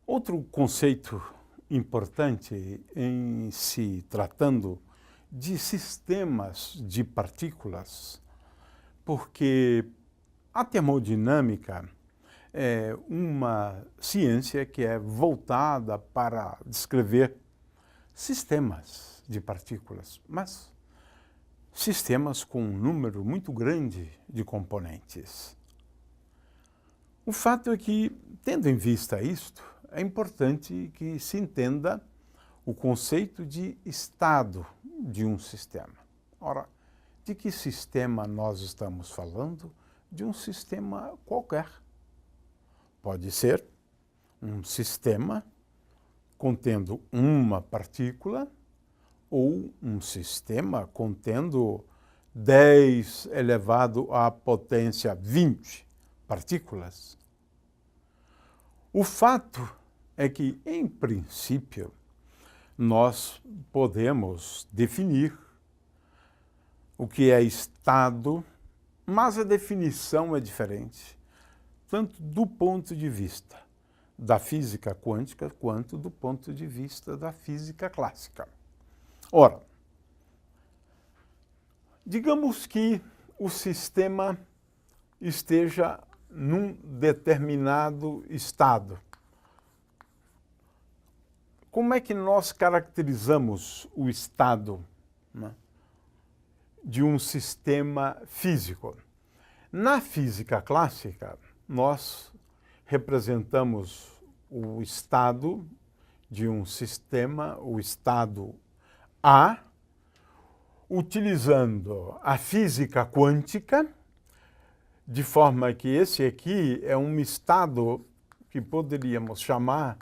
Outro conceito importante em se tratando de sistemas de partículas, porque a termodinâmica é uma ciência que é voltada para descrever sistemas de partículas, mas sistemas com um número muito grande de componentes. O fato é que, tendo em vista isto, é importante que se entenda o conceito de estado de um sistema. Ora, de que sistema nós estamos falando? De um sistema qualquer. Pode ser um sistema contendo uma partícula ou um sistema contendo 10 elevado à potência 20 partículas. O fato é que, em princípio, nós podemos definir o que é estado, mas a definição é diferente, tanto do ponto de vista da física quântica quanto do ponto de vista da física clássica. Ora, digamos que o sistema esteja num determinado estado. Como é que nós caracterizamos o estado, né, de um sistema físico? Na física clássica, nós representamos o estado de um sistema, o estado A, utilizando a física quântica, de forma que esse aqui é um estado que poderíamos chamar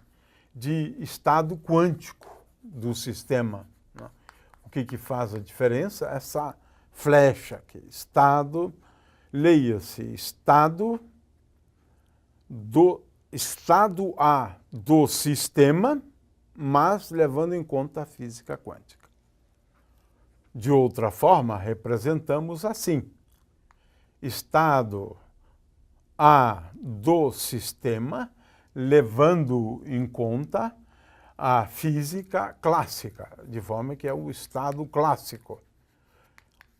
de estado quântico do sistema. O que faz a diferença? Essa flecha aqui, estado, leia-se estado A do sistema, mas levando em conta a física quântica. De outra forma, representamos assim: estado A do sistema, levando em conta a física clássica, de forma que é o estado clássico.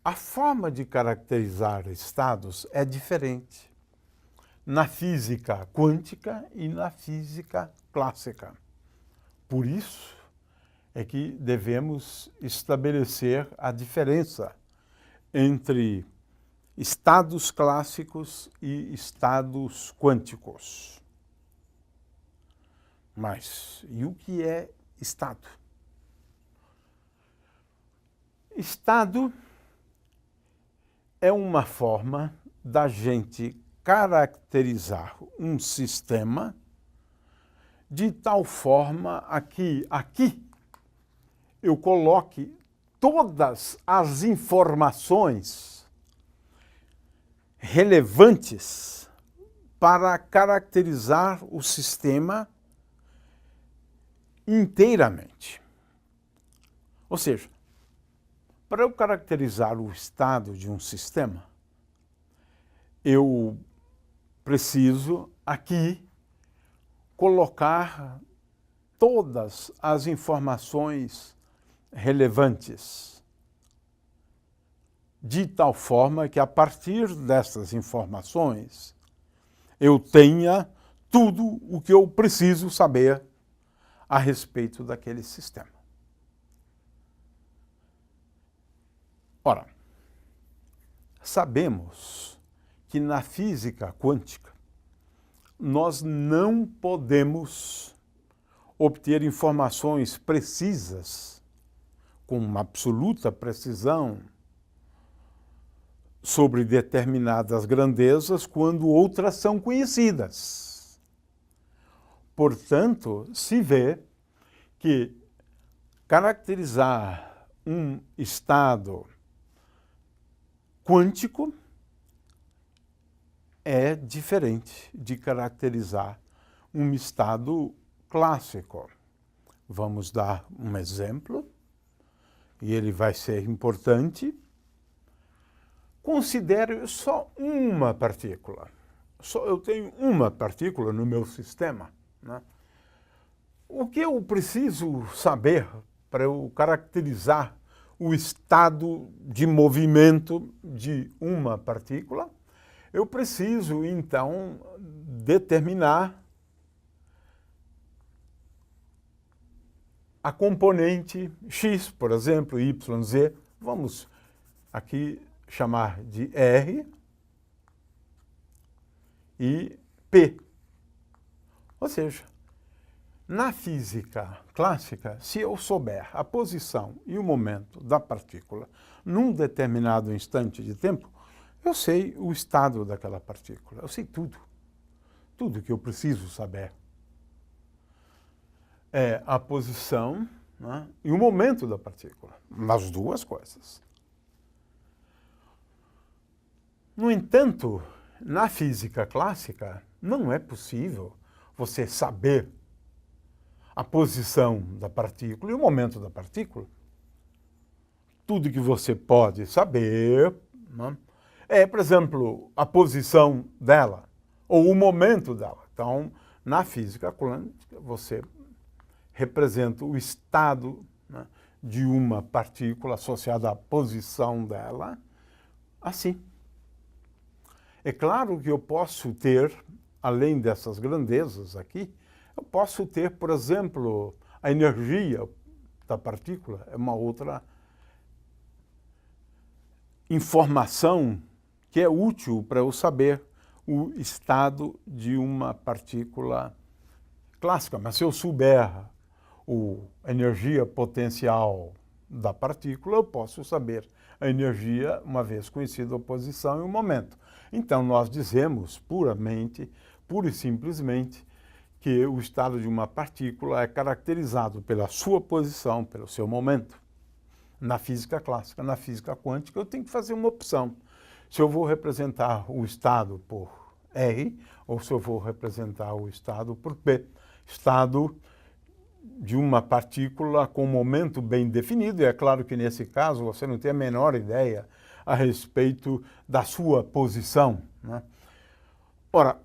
A forma de caracterizar estados é diferente na física quântica e na física clássica. Por isso é que devemos estabelecer a diferença entre estados clássicos e estados quânticos. Mas e o que é estado? Estado é uma forma da gente caracterizar um sistema de tal forma que aqui eu coloque todas as informações relevantes para caracterizar o sistema inteiramente. Ou seja, para eu caracterizar o estado de um sistema, eu preciso aqui colocar todas as informações relevantes, de tal forma que, a partir dessas informações, eu tenha tudo o que eu preciso saber a respeito daquele sistema. Ora, sabemos que na física quântica nós não podemos obter informações precisas, com uma absoluta precisão, sobre determinadas grandezas quando outras são conhecidas. Portanto, se vê que caracterizar um estado quântico é diferente de caracterizar um estado clássico. Vamos dar um exemplo, e ele vai ser importante. Considere só uma partícula. Eu tenho uma partícula no meu sistema, né? O que eu preciso saber para eu caracterizar o estado de movimento de uma partícula? Eu preciso, então, determinar a componente x, por exemplo, y, z. Vamos aqui chamar de R e P. Ou seja, na física clássica, se eu souber a posição e o momento da partícula num determinado instante de tempo, eu sei o estado daquela partícula. Eu sei tudo. Tudo que eu preciso saber. É a posição, né, e o momento da partícula. Nas duas coisas. No entanto, na física clássica, não é possível você saber a posição da partícula e o momento da partícula. Tudo que você pode saber, né, é, por exemplo, a posição dela ou o momento dela. Então, na física quântica, você representa o estado, né, de uma partícula associada à posição dela assim. É claro que eu posso ter, além dessas grandezas aqui, eu posso ter, por exemplo, a energia da partícula, é uma outra informação que é útil para eu saber o estado de uma partícula clássica. Mas se eu souber a energia potencial da partícula, eu posso saber a energia, uma vez conhecida a posição e o momento. Então, nós dizemos pura e simplesmente, que o estado de uma partícula é caracterizado pela sua posição, pelo seu momento. Na física clássica, na física quântica, eu tenho que fazer uma opção. Se eu vou representar o estado por R ou se eu vou representar o estado por P. Estado de uma partícula com um momento bem definido, e é claro que nesse caso você não tem a menor ideia a respeito da sua posição, né? Ora,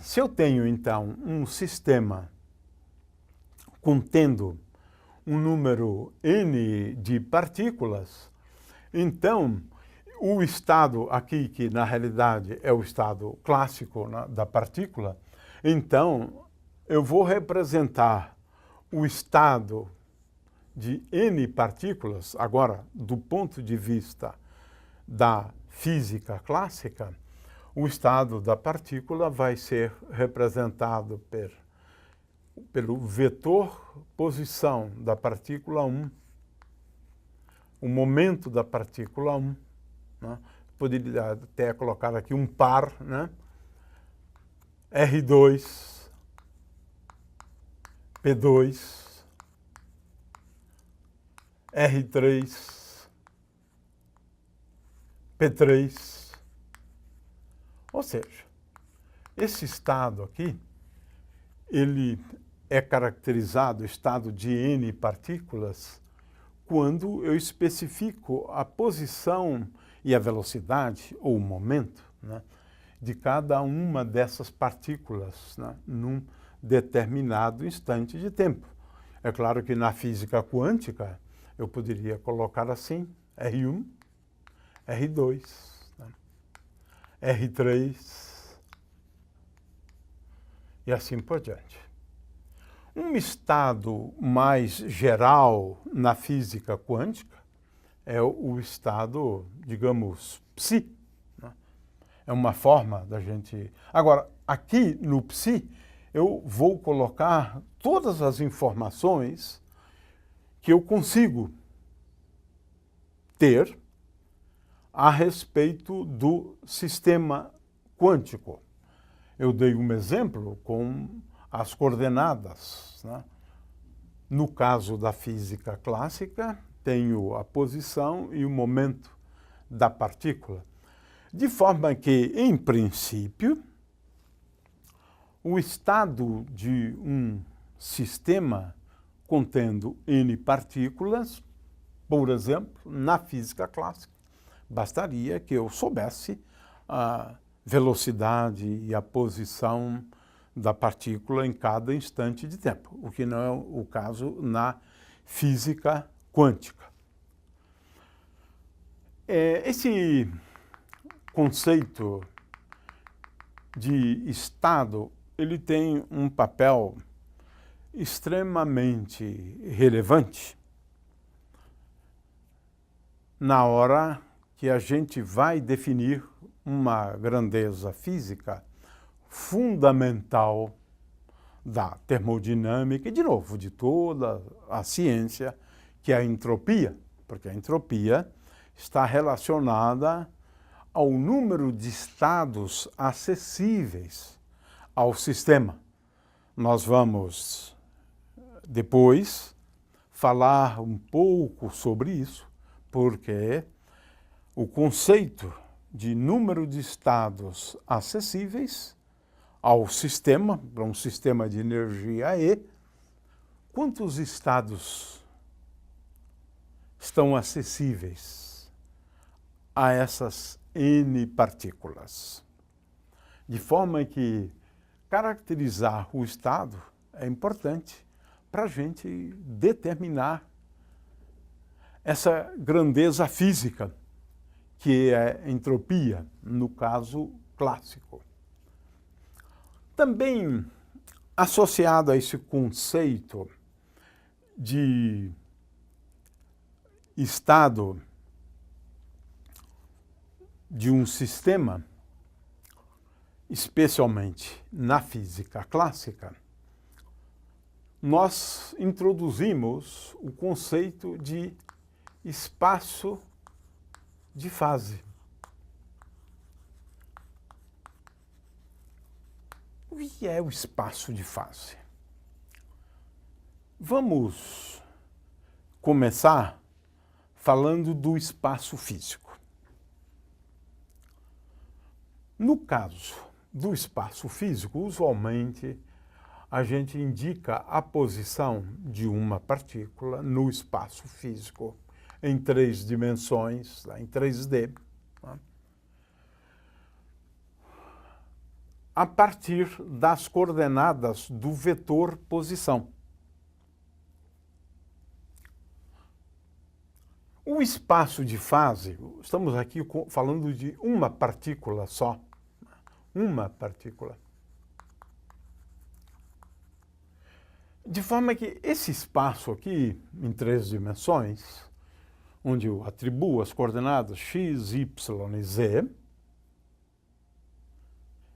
se eu tenho então um sistema contendo um número n de partículas, então o estado aqui, que na realidade é o estado clássico, né, da partícula, então eu vou representar o estado de n partículas, agora do ponto de vista da física clássica, o estado da partícula vai ser representado pelo vetor posição da partícula 1, o momento da partícula 1. Né? Poderia até colocar aqui um par, né? R2, P2, R3, P3. Ou seja, esse estado aqui, ele é caracterizado, estado de N partículas, quando eu especifico a posição e a velocidade, ou o momento, né, de cada uma dessas partículas, né, num determinado instante de tempo. É claro que na física quântica, eu poderia colocar assim, R1, R2, né, R3, e assim por diante. Um estado mais geral na física quântica é o estado, digamos, psi. Né? É uma forma da gente... Agora, aqui no psi, eu vou colocar todas as informações que eu consigo ter a respeito do sistema quântico. Eu dei um exemplo com as coordenadas, né? No caso da física clássica, tenho a posição e o momento da partícula. De forma que, em princípio, o estado de um sistema contendo N partículas, por exemplo, na física clássica, bastaria que eu soubesse a velocidade e a posição da partícula em cada instante de tempo, o que não é o caso na física quântica. Esse conceito de estado, ele tem um papel extremamente relevante na hora que a gente vai definir uma grandeza física fundamental da termodinâmica e, de novo, de toda a ciência, que é a entropia, porque a entropia está relacionada ao número de estados acessíveis ao sistema. Nós vamos depois falar um pouco sobre isso, porque o conceito de número de estados acessíveis ao sistema, para um sistema de energia E, quantos estados estão acessíveis a essas N partículas? De forma que caracterizar o estado é importante para a gente determinar essa grandeza física, que é a entropia, no caso clássico. Também associado a esse conceito de estado de um sistema, especialmente na física clássica, nós introduzimos o conceito de espaço de fase. O que é o espaço de fase? Vamos começar falando do espaço físico. No caso do espaço físico, usualmente a gente indica a posição de uma partícula no espaço físico em 3 dimensões, em 3D, a partir das coordenadas do vetor posição. O espaço de fase, estamos aqui falando de uma partícula só, uma partícula. De forma que esse espaço aqui, em 3 dimensões, onde eu atribuo as coordenadas x, y e z,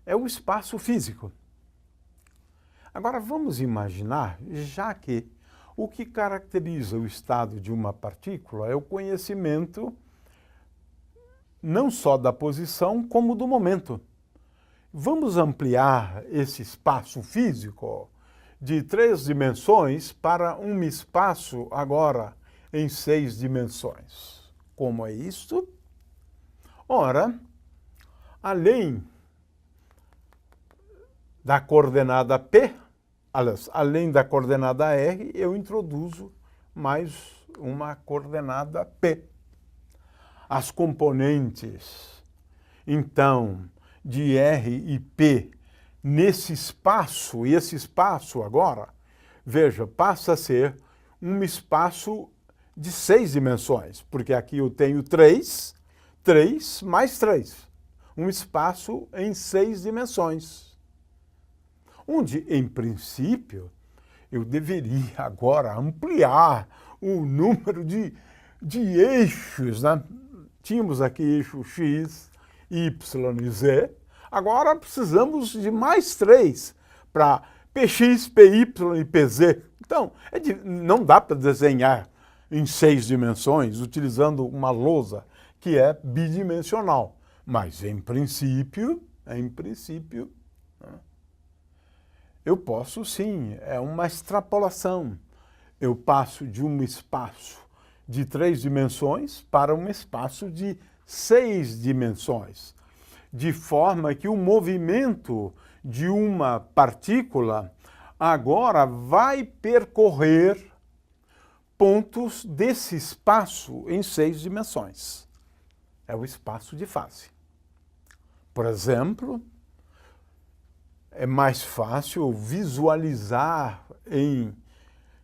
é o espaço físico. Agora vamos imaginar, já que o que caracteriza o estado de uma partícula é o conhecimento não só da posição, como do momento. Vamos ampliar esse espaço físico de 3 dimensões para um espaço agora em 6 dimensões. Como é isto? Ora, além da coordenada P, aliás, além da coordenada R, eu introduzo mais uma coordenada P. As componentes, então, de R e P nesse espaço, e esse espaço agora, veja, passa a ser um espaço de 6 dimensões, porque aqui eu tenho 3 mais 3, um espaço em 6 dimensões. Onde, em princípio, eu deveria agora ampliar o número de eixos, né? Tínhamos aqui eixo X, Y e Z, agora precisamos de mais 3 para PX, PY e PZ. Então, não dá para desenhar em 6 dimensões utilizando uma lousa que é bidimensional, mas em princípio, eu posso sim, é uma extrapolação. Eu passo de um espaço de 3 dimensões para um espaço de 6 dimensões, de forma que o movimento de uma partícula agora vai percorrer pontos desse espaço em 6 dimensões. É o espaço de fase. Por exemplo, é mais fácil visualizar em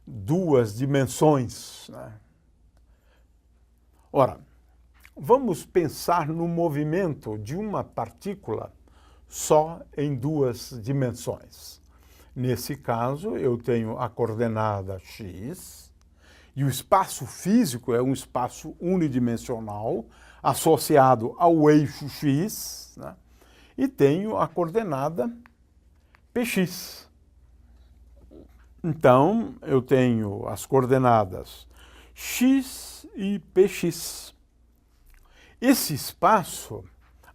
duas dimensões, né? Ora, vamos pensar no movimento de uma partícula só em duas dimensões. Nesse caso, eu tenho a coordenada x, e o espaço físico é um espaço unidimensional associado ao eixo x, né? E tenho a coordenada px. Então, eu tenho as coordenadas x e px. Esse espaço,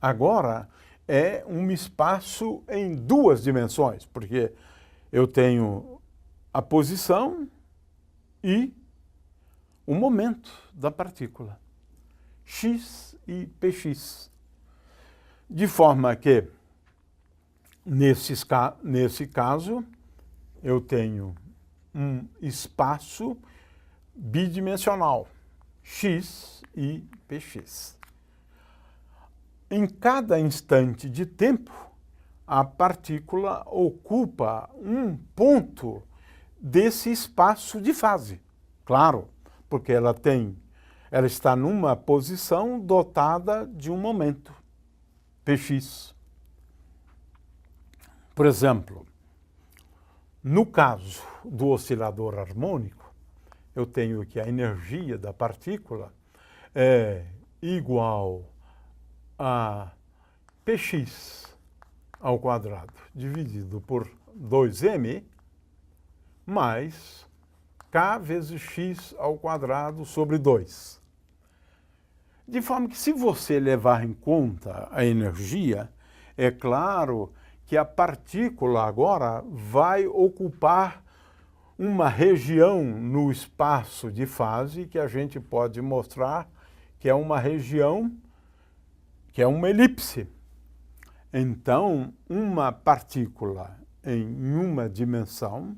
agora, é um espaço em duas dimensões, porque eu tenho a posição e o momento da partícula, x e px. De forma que, nesse caso, eu tenho um espaço bidimensional, x e px. Em cada instante de tempo, a partícula ocupa um ponto desse espaço de fase. Claro, porque ela está numa posição dotada de um momento, px. Por exemplo, no caso do oscilador harmônico, eu tenho que a energia da partícula é igual a px ao quadrado dividido por 2m mais k vezes x ao quadrado sobre 2. De forma que, se você levar em conta a energia, é claro que a partícula agora vai ocupar uma região no espaço de fase que a gente pode mostrar que é uma região que é uma elipse. Então, uma partícula em uma dimensão,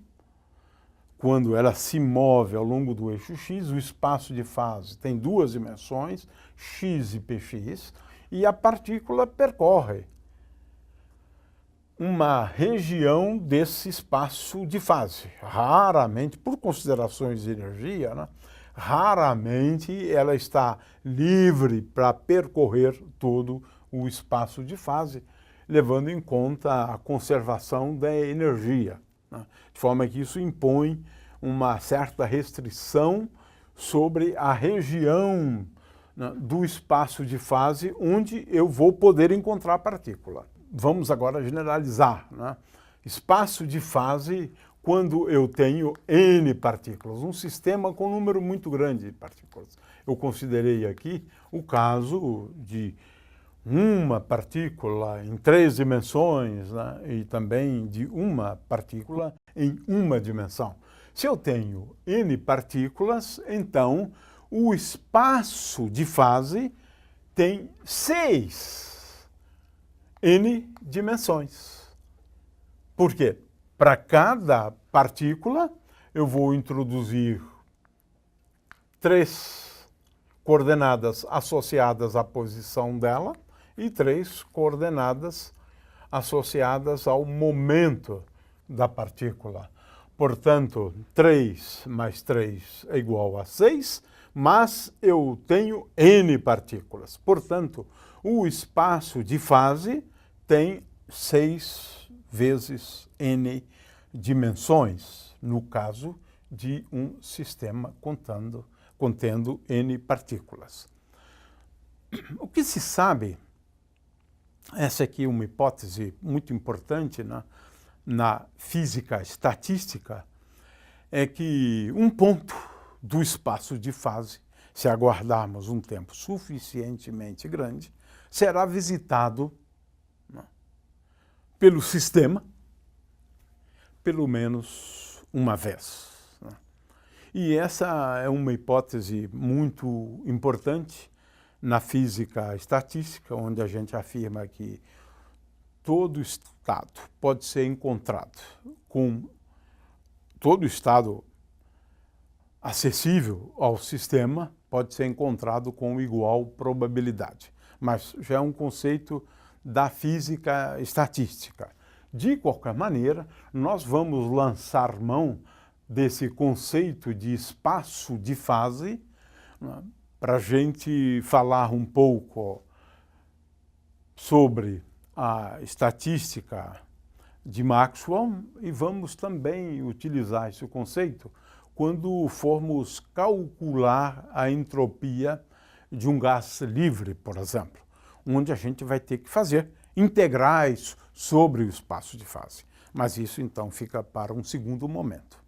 quando ela se move ao longo do eixo x, o espaço de fase tem duas dimensões, x e px, e a partícula percorre uma região desse espaço de fase. Raramente, por considerações de energia, né, raramente ela está livre para percorrer todo o espaço de fase, levando em conta a conservação da energia, né, de forma que isso impõe uma certa restrição sobre a região, né, do espaço de fase onde eu vou poder encontrar a partícula. Vamos agora generalizar, né? Espaço de fase quando eu tenho N partículas, um sistema com um número muito grande de partículas. Eu considerei aqui o caso de uma partícula em 3 dimensões, né? E também de uma partícula em uma dimensão. Se eu tenho N partículas, então o espaço de fase tem 6 N dimensões. Por quê? Para cada partícula, eu vou introduzir 3 coordenadas associadas à posição dela e 3 coordenadas associadas ao momento da partícula. Portanto, 3 mais 3 é igual a 6, mas eu tenho N partículas. Portanto, o espaço de fase tem 6 vezes N dimensões, no caso de um sistema contendo N partículas. O que se sabe, essa aqui é uma hipótese muito importante na física estatística, é que um ponto do espaço de fase, se aguardarmos um tempo suficientemente grande, será visitado pelo sistema pelo menos uma vez. E essa é uma hipótese muito importante na física estatística, onde a gente afirma que todo estado pode ser encontrado com todo estado acessível ao sistema pode ser encontrado com igual probabilidade. Mas já é um conceito da física estatística, De qualquer maneira, nós vamos lançar mão desse conceito de espaço de fase, né, para a gente falar um pouco sobre a estatística de Maxwell e vamos também utilizar esse conceito quando formos calcular a entropia de um gás livre, por exemplo, onde a gente vai ter que fazer integrais sobre o espaço de fase. Mas isso então fica para um segundo momento.